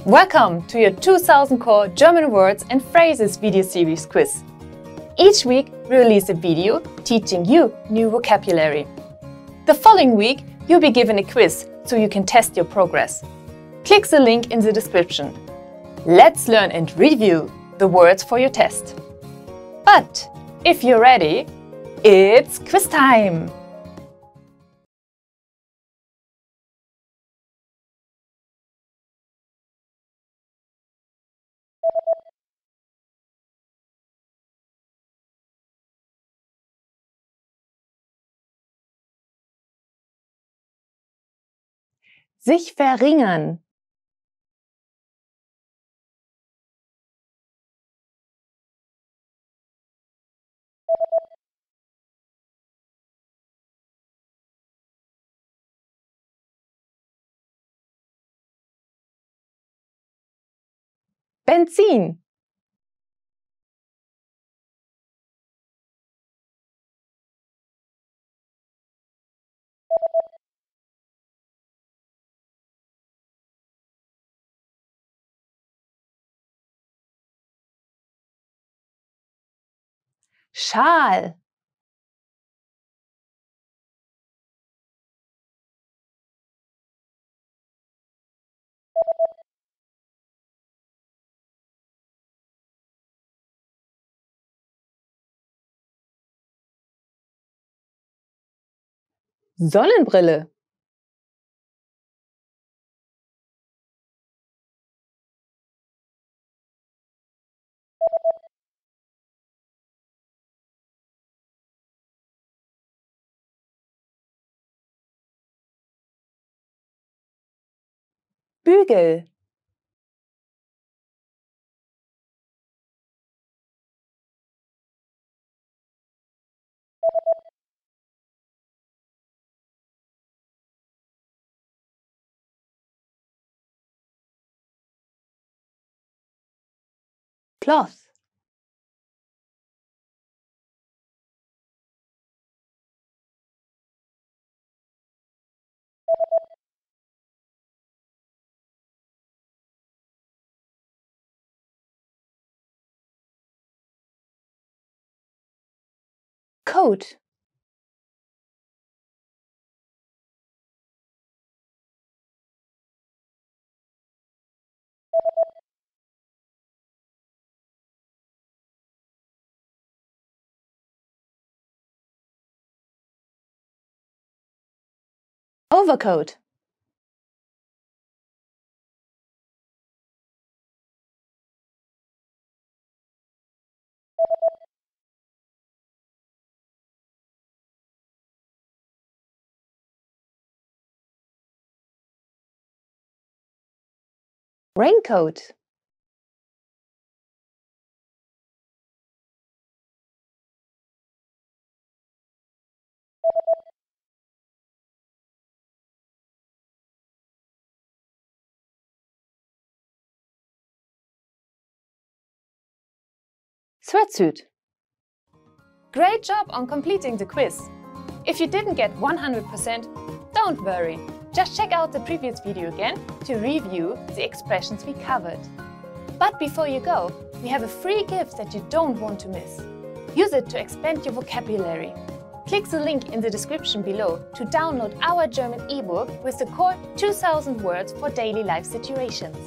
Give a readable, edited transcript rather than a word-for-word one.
Welcome to your 2000 Core German Words and Phrases video series quiz. Each week we release a video teaching you new vocabulary. The following week you'll be given a quiz so you can test your progress. Click the link in the description. Let's learn and review the words for your test. But if you're ready, it's quiz time! Sich verringern. Benzin. Schal. Sonnenbrille. Bügel. Cloth. Coat. Overcoat. Raincoat. Sweatsuit. Great job on completing the quiz! If you didn't get 100%, don't worry. Just check out the previous video again to review the expressions we covered. But before you go, we have a free gift that you don't want to miss. Use it to expand your vocabulary. Click the link in the description below to download our German ebook with the core 2000 words for daily life situations.